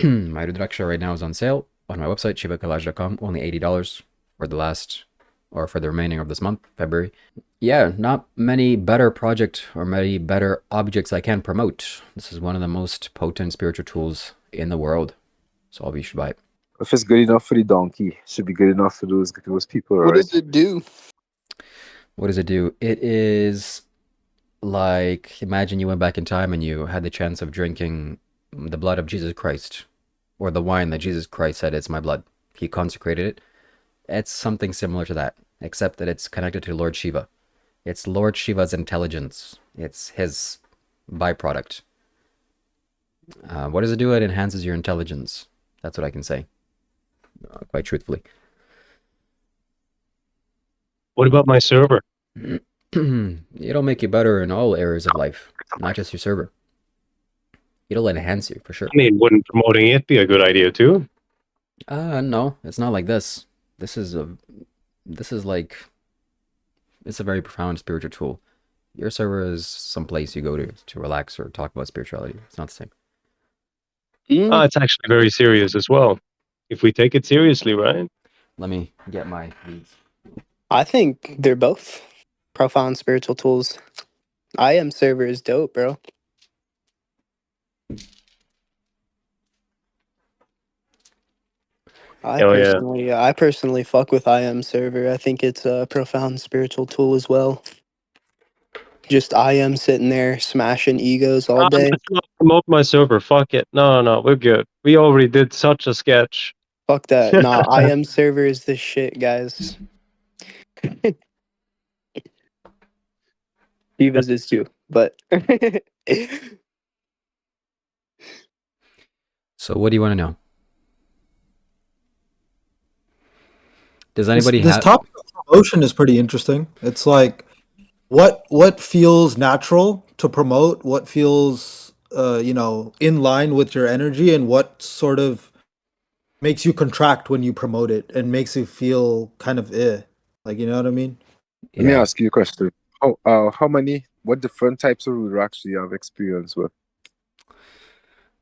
My Rudraksha right now is on sale on my website, shivakailash.com, only $80 for the last, or for the remaining of this month, February. Yeah, not many better project or many better objects I can promote. This is one of the most potent spiritual tools in the world. So all of you should buy it. If it's good enough for the donkey, it should be good enough for those people, What right? does it do? What does it do? It is like, imagine you went back in time and you had the chance of drinking the blood of Jesus Christ, or the wine that Jesus Christ said, it's my blood. He consecrated it. It's something similar to that, except that it's connected to Lord Shiva. It's Lord Shiva's intelligence. It's his byproduct. What does it do? It enhances your intelligence. That's what I can say, quite truthfully. What about my server? It'll make you better in all areas of life, not just your server. It'll enhance you for sure. I mean, wouldn't promoting it be a good idea too? No, it's not like this. This is like, it's a very profound spiritual tool. Your server is some place you go to relax or talk about spirituality. It's not the same. It's actually very serious as well. If we take it seriously, right? Let me get my leads. I think they're both profound spiritual tools. I am server is dope, bro. Hell yeah. I personally fuck with I am server. I think it's a profound spiritual tool as well. Just I am sitting there smashing egos all day. Let's not promote my server. Fuck it. No, we're good. We already did such a sketch. Fuck that. Nah, I am server is the shit, guys. Divas is too, but So what do you want to know? Does anybody This have... topic of promotion is pretty interesting. It's like what feels natural to promote, what feels in line with your energy, and what sort of makes you contract when you promote it and makes you feel kind of like, you know what I mean? Let me ask you a question. What different types of Rudraksha do you have experience with?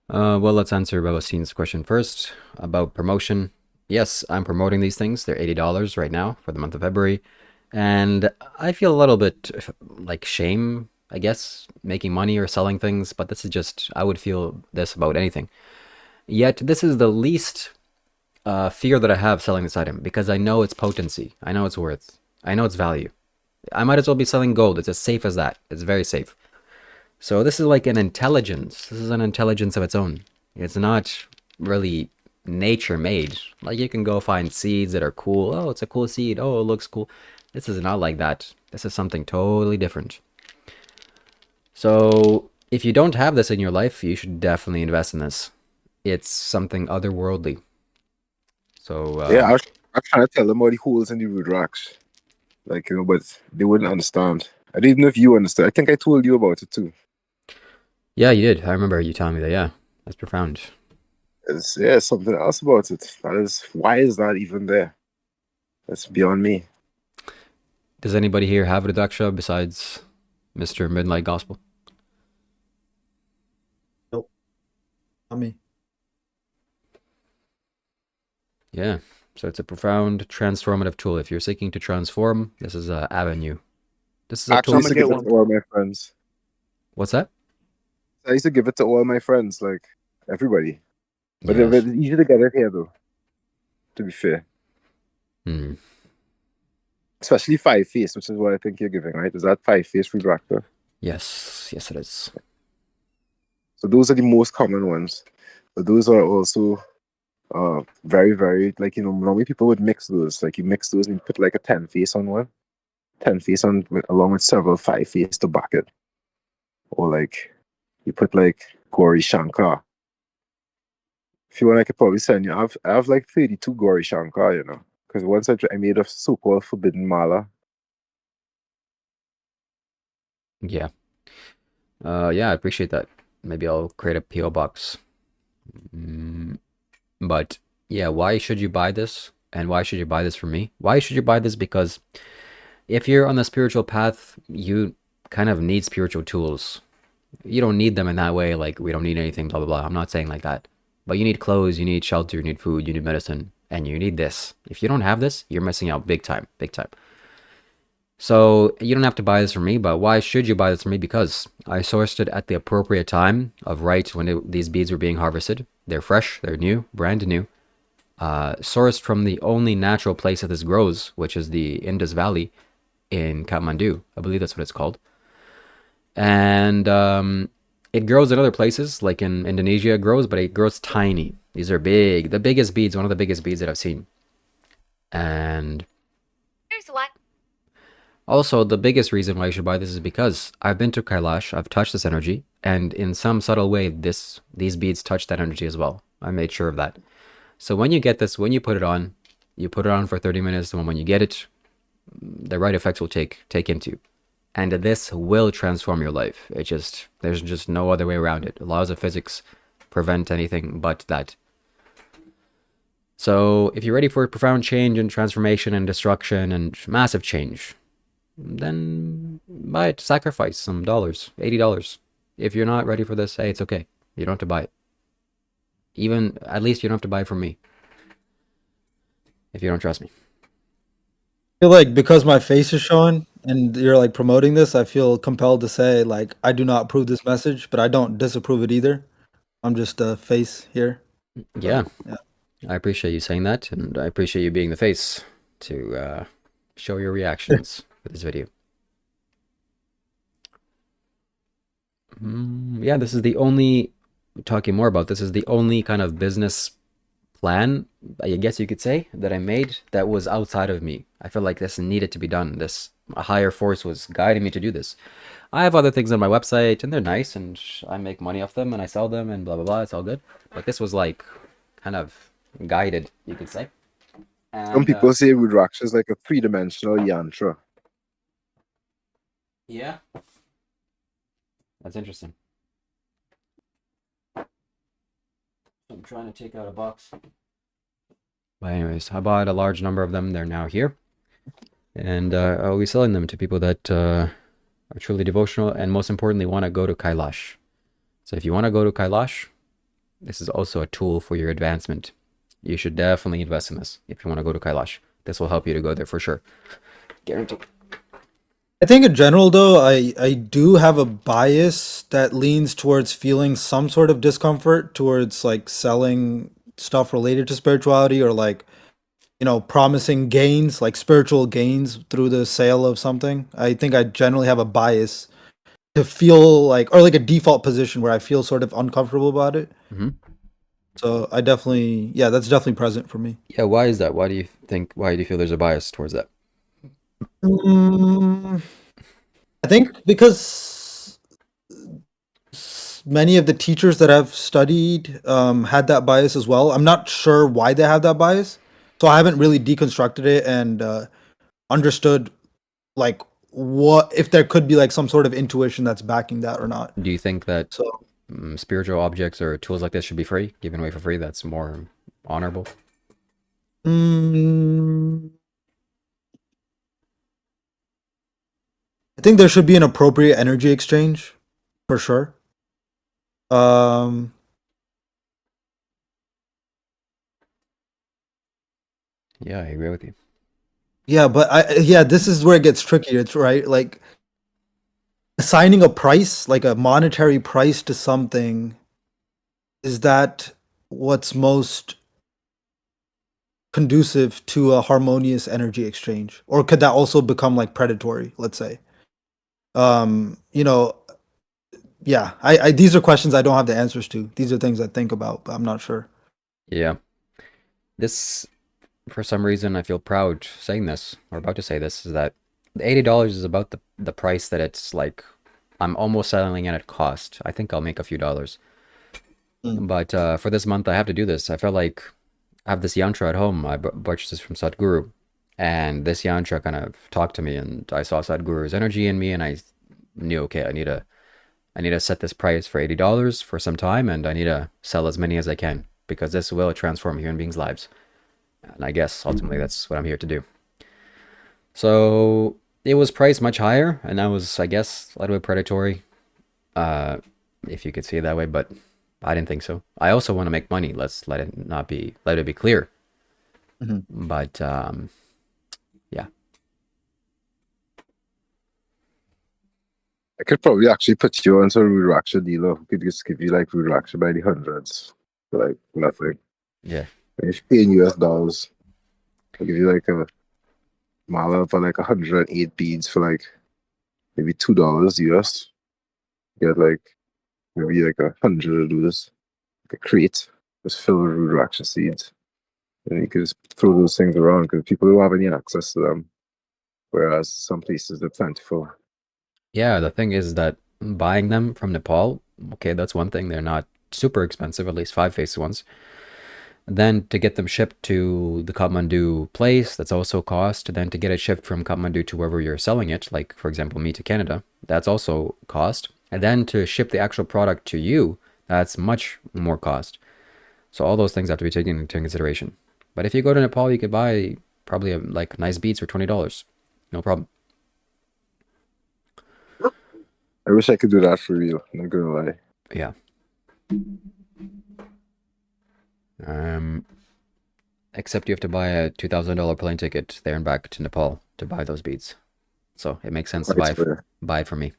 Well, let's answer Babastin's question first about promotion. Yes, I'm promoting these things. They're $80 right now for the month of February. And I feel a little bit like shame, I guess, making money or selling things, but this is just, I would feel this about anything. Yet, this is the least fear that I have selling this item, because I know its potency. I know its worth. I know its value. I might as well be selling gold. It's as safe as that. It's very safe. So this is like an intelligence. This is an intelligence of its own. It's not really nature made. Like, you can go find seeds that are cool. Oh, it's a cool seed. Oh, it looks cool. This is not like that. This is something totally different. So if you don't have this in your life, you should definitely invest in this. It's something otherworldly. So Yeah, I was trying to tell them all the holes in the Rudraksha. Like, but they wouldn't understand. I didn't know if you understood. I think I told you about it too. Yeah, you did. I remember you telling me that. Yeah, that's profound. It's something else about it. Why is that even there? That's beyond me. Does anybody here have Rudraksha besides Mr. Midnight Gospel? Nope. Not me. Yeah, so it's a profound transformative tool. If you're seeking to transform, this is an avenue. This is a Actually, I tool. used to give it to all my friends. What's that? I used to give it to all my friends, like everybody. But Yes. it's easy to get it here, though. To be fair. Especially 5-face, which is what I think you're giving, right? Is that 5-face Rudraksha? Yes, it is. So those are the most common ones. But those are also very, very, like, normally people would mix those. Like, you mix those and you put like a 10-face on one. 10-face on along with several 5-face to back it. Or like you put like Gauri Shankar. If you want, I could probably send you. I have like 32 Gauri Shankar, because once I made a so-called forbidden mala. Yeah. Yeah, I appreciate that. Maybe I'll create a PO box. But yeah, why should you buy this? And why should you buy this from me? Why should you buy this? Because if you're on the spiritual path, you kind of need spiritual tools. You don't need them in that way, like we don't need anything, blah, blah, blah. I'm not saying like that. But you need clothes, you need shelter, you need food, you need medicine, and you need this. If you don't have this, you're missing out big time, big time. So you don't have to buy this from me, but why should you buy this from me? Because I sourced it at the appropriate time of right when these beads were being harvested. They're fresh, they're new, brand new. Sourced from the only natural place that this grows, which is the Indus Valley in Kathmandu. I believe that's what it's called. And it grows in other places, like in Indonesia it grows, but it grows tiny. These are big, the biggest beads, one of the biggest beads that I've seen. And Here's what. also, the biggest reason why you should buy this is because I've been to Kailash, I've touched this energy, and in some subtle way, these beads touch that energy as well. I made sure of that. So when you get this, when you put it on for 30 minutes, and when you get it, the right effects will take into. And this will transform your life. There's just no other way around it. Laws of physics prevent anything but that. So if you're ready for profound change and transformation and destruction and massive change, then buy it. Sacrifice some dollars, $80. If you're not ready for this, hey, it's okay. You don't have to buy it. Even, at least you don't have to buy it from me. If you don't trust me. I feel like because my face is showing and you're like promoting this, I feel compelled to say like I do not approve this message, but I don't disapprove it either. I'm just a face here. Yeah. Yeah. I appreciate you saying that, and I appreciate you being the face to show your reactions for this video. Yeah, this is the only, talking more about this, is the only kind of business plan, I guess you could say, that I made that was outside of me. I feel like this needed to be done. A higher force was guiding me to do this. I have other things on my website, and they're nice, and I make money off them, and I sell them, and blah, blah, blah. It's all good. But this was like kind of guided, you could say. Some And people say Rudraksha is like a three-dimensional yantra. yeah, that's interesting. I'm trying to take out a box. But anyways, I bought a large number of them. They're now here. And I'll be selling them to people that are truly devotional and most importantly want to go to Kailash. So if you want to go to Kailash, this is also a tool for your advancement. You should definitely invest in this if you want to go to Kailash. This will help you to go there for sure. Guaranteed. I think in general though, I do have a bias that leans towards feeling some sort of discomfort towards like selling stuff related to spirituality or like, you know, promising gains, like spiritual gains through the sale of something. I think I generally have a bias to feel like, or like a default position where I feel sort of uncomfortable about it. Mm-hmm. So I definitely, yeah, that's definitely present for me. Yeah, why is that? Why do you feel there's a bias towards that? Mm, I think because many of the teachers that I've studied had that bias as well. I'm not sure why they have that bias, so I haven't really deconstructed it and understood like what if there could be like some sort of intuition that's backing that or not. Do you think that So spiritual objects or tools like this should be free, given away for free? That's more honorable. mm, I think there should be an appropriate energy exchange for sure. Um, Yeah, I agree with you. yeah, but yeah, this is where it gets tricky. It's right, like assigning a price, like a monetary price to something, is that what's most conducive to a harmonious energy exchange? Or could that also become like predatory, let's say? You know, yeah, I these are questions I don't have the answers to. These are things I think about, but I'm not sure. Yeah. This, for some reason, I feel proud saying this, or about to say this, is that the $80 is about the price that it's like, I'm almost selling it at cost. I think I'll make a few dollars. Mm. But for this month, I have to do this. I felt like I have this yantra at home. I purchased this from sadhguru. And this yantra kind of talked to me, and I saw sadhguru's energy in me, and I knew, okay, I need to set this price for $80 for some time, and I need to sell as many as I can, because this will transform human beings' lives. And I guess ultimately that's what I'm here to do. So it was priced much higher, and that was, I guess, a little bit predatory, if you could see it that way. But I didn't think so. I also want to make money. Let's let it be clear. Mhm. But yeah, I could probably actually put you onto a Rudraksha dealer who could just give you like Rudraksha by the hundreds for like nothing. yeah, And if you pay in US dollars, I'll give you like a mala for like 108 beads for like maybe $2 US. Get like maybe like 100 of those, like a crate just filled with Rudraksha seeds. And you could just throw those things around because people don't have any access to them. Whereas some places they're plentiful. yeah. The thing is that buying them from Nepal, okay, that's one thing. They're not super expensive, at least five-faced ones. Then to get them shipped to the Kathmandu place, that's also cost. Then to get it shipped from Kathmandu to wherever you're selling it, like for example me to Canada, that's also cost. And then to ship the actual product to you, that's much more cost. So all those things have to be taken into consideration. But if you go to Nepal, you could buy probably like nice beads for $20, no problem. I wish I could do that for real. I'm not gonna lie. Yeah. Except you have to buy a $2,000 plane ticket there and back to Nepal to buy those beads. So it makes sense to Quite fair. buy it from me.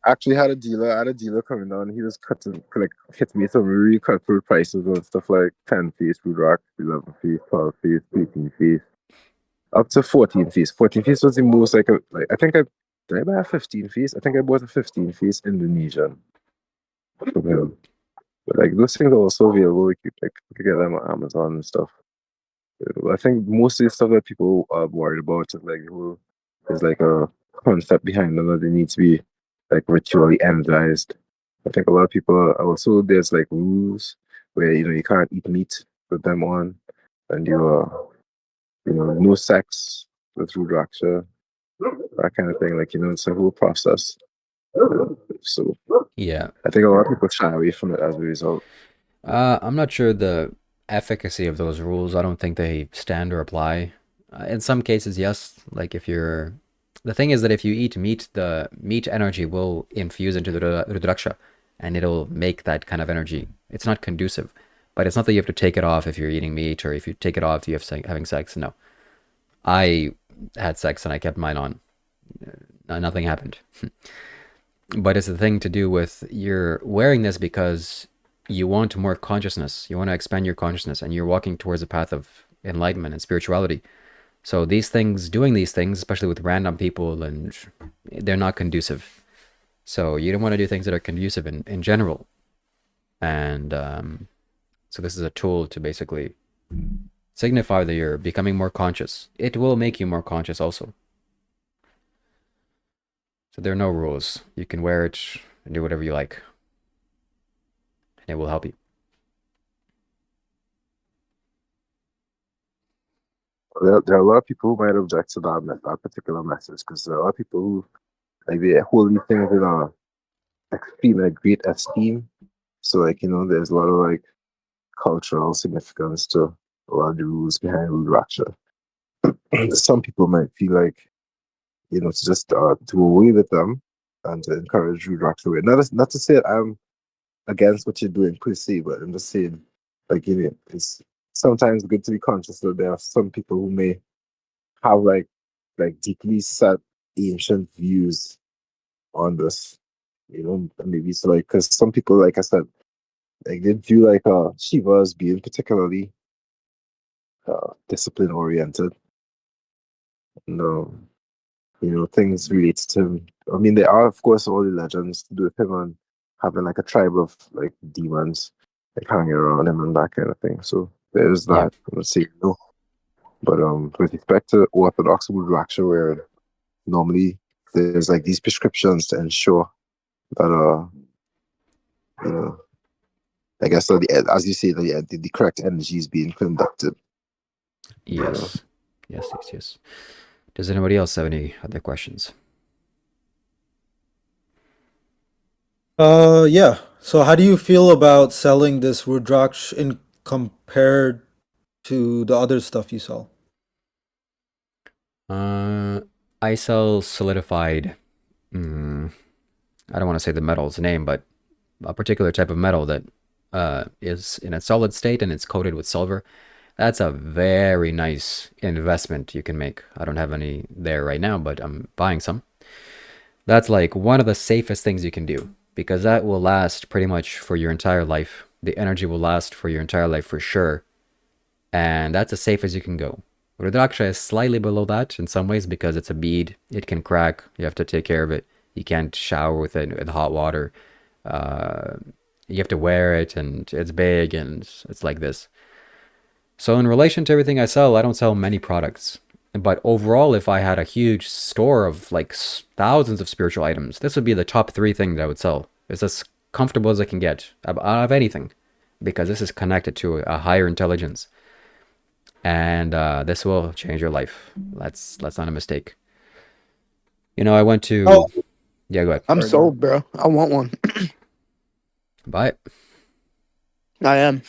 Actually I had a dealer coming down. He was cutting like hit me some really cutthroat prices on stuff like 10 fees, food rock, 11 fees, 12 fees, 18 fees, up to 14 fees. 14 fees was the most like I think I did I buy a 15 fees? I think I bought a 15 fees Indonesian from him. But like those things are also available. Like you can get them on Amazon and stuff. I think most of the stuff that people are worried about is like who is like a concept behind them that they need to be like ritually energized. I think a lot of people are also there's like rules where you can't eat meat with them on, and no sex with Rudraksha, that kind of thing. Like it's a whole process. So Yeah. I think a lot of people shy away from it as a result. I'm not sure the efficacy of those rules. I don't think they stand or apply. In some cases, yes. Like if you're, the thing is that if you eat meat, the meat energy will infuse into the Rudraksha and it'll make that kind of energy. It's not conducive, but it's not that you have to take it off if you're eating meat or if you take it off, you have having sex. No, I had sex and I kept mine on. Nothing happened. But it's the thing to do with you're wearing this because you want more consciousness. You want to expand your consciousness and you're walking towards a path of enlightenment and spirituality. So these things, doing these things, especially with random people, and they're not conducive. So you don't want to do things that are conducive in general. And so this is a tool to basically signify that you're becoming more conscious. It will make you more conscious also. So there are no rules. You can wear it and do whatever you like. And it will help you. There are a lot of people who might object to that particular message because there are a lot of people who like they hold these things in a extreme, like great esteem. So like there's a lot of like cultural significance to a lot of the rules behind Rudraksha. Some people might feel like to just do away with them and to encourage Rudraksha. Not to say that I'm against what you're doing per se, but I'm just saying like it's sometimes good to be conscious that there are some people who may have like deeply set ancient views on this. And maybe it's like because some people, like I said, like they view like Shiva as being particularly discipline oriented. No, things related to him. I mean, there are of course all the legends to do with him and having like a tribe of like demons like hanging around him and that kind of thing. So there's Yeah. that. I'm not saying no, but with respect to Orthodox Rudraksha, where normally there's like these prescriptions to ensure that you know I guess so as you say the correct energy is being conducted. Yes. Yes, yes, yes. Does anybody else have any other questions? Yeah. So how do you feel about selling this Rudraksh in compared to the other stuff you sell? I sell solidified. I don't want to say the metal's name, but a particular type of metal that is in a solid state and it's coated with silver, that's a very nice investment you can make. I don't have any there right now, but I'm buying some. That's like one of the safest things you can do because that will last pretty much for your entire life. The energy will last for your entire life for sure. And that's as safe as you can go. Rudraksha is slightly below that in some ways because it's a bead. It can crack. You have to take care of it. You can't shower with it in hot water. Uh, you have to wear it, and it's big, and it's like this. So in relation to everything I sell, I don't sell many products. But overall, if I had a huge store of like thousands of spiritual items, this would be the top 3 things that I would sell. It's as comfortable as I can get out of anything because this is connected to a higher intelligence. And this will change your life. That's not a mistake. You know, I went to... Oh, Yeah, go ahead. I'm Sorry, sold, bro. I want one. Buy it. I am.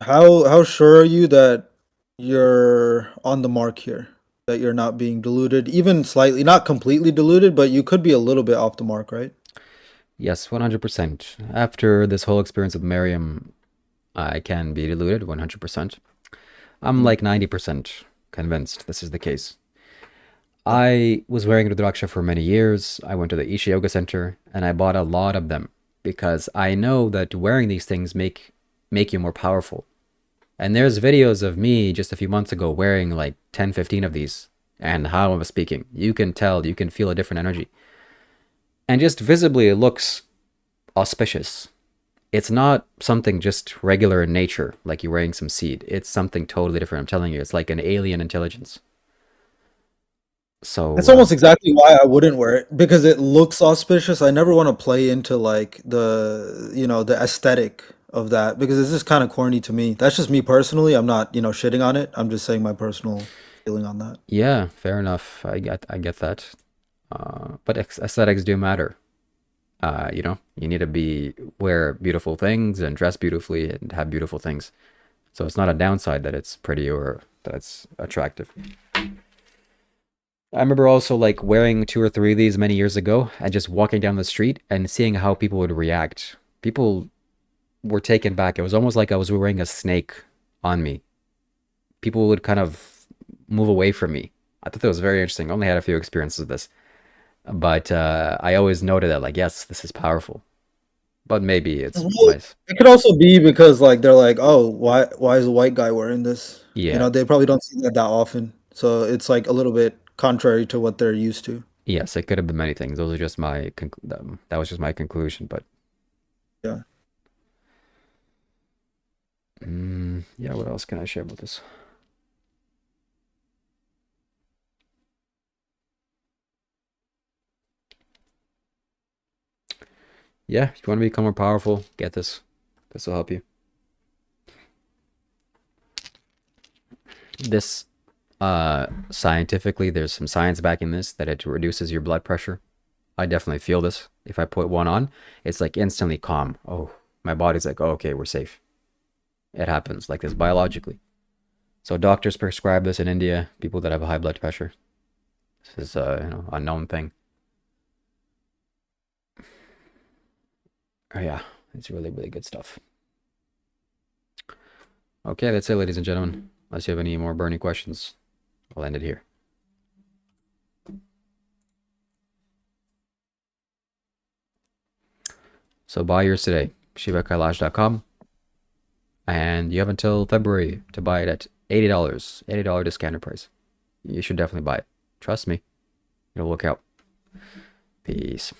how sure are you that you're on the mark here? That you're not being diluted, even slightly, not completely diluted, but you could be a little bit off the mark, right? Yes, 100%. After this whole experience with Miriam, I can be deluded 100%. I'm like 90% convinced this is the case. I was wearing Rudraksha for many years. I went to the Isha Yoga Center and I bought a lot of them because I know that wearing these things make you more powerful. And there's videos of me just a few months ago wearing like 10, 15 of these and how I'm speaking. You can tell, you can feel a different energy. And just visibly it looks auspicious. It's not something just regular in nature, like you're wearing some seed. It's something totally different. I'm telling you, it's like an alien intelligence. That's So, almost exactly why I wouldn't wear it because it looks auspicious. I never want to play into like the aesthetic of that because it's just kind of corny to me. That's just me personally. I'm not, shitting on it. I'm just saying my personal feeling on that. yeah, fair enough. I get that. But aesthetics do matter. You need to wear beautiful things and dress beautifully and have beautiful things. So it's not a downside that it's pretty or that it's attractive. I remember also like wearing 2 or 3 of these many years ago and just walking down the street and seeing how people would react. People were taken back. It was almost like I was wearing a snake on me. People would kind of move away from me. I thought that was very interesting. I only had a few experiences of this. But I always noted that, like, yes, this is powerful. But maybe it's Well, my... it could also be because like they're like, oh, why is a white guy wearing this? Yeah. They probably don't see that often. So it's like a little bit contrary to what they're used to. Yes, it could have been many things. Those are just that was just my conclusion. But Yeah. yeah, what else can I share about this? Yeah, if you want to become more powerful, get this. This will help you. This, scientifically, there's some science backing this that it reduces your blood pressure. I definitely feel this. If I put one on, it's like instantly calm. Oh, my body's like, oh, okay, we're safe. It happens like this biologically. So doctors prescribe this in India, people that have a high blood pressure. This is a known thing. Oh, yeah, it's really, really good stuff. Okay, that's it, ladies and gentlemen. Unless you have any more burning questions, I'll end it here. So buy yours today, shivakailash.com. And you have until February to buy it at $80. $80 discounted price. You should definitely buy it. Trust me. It'll work out. Peace.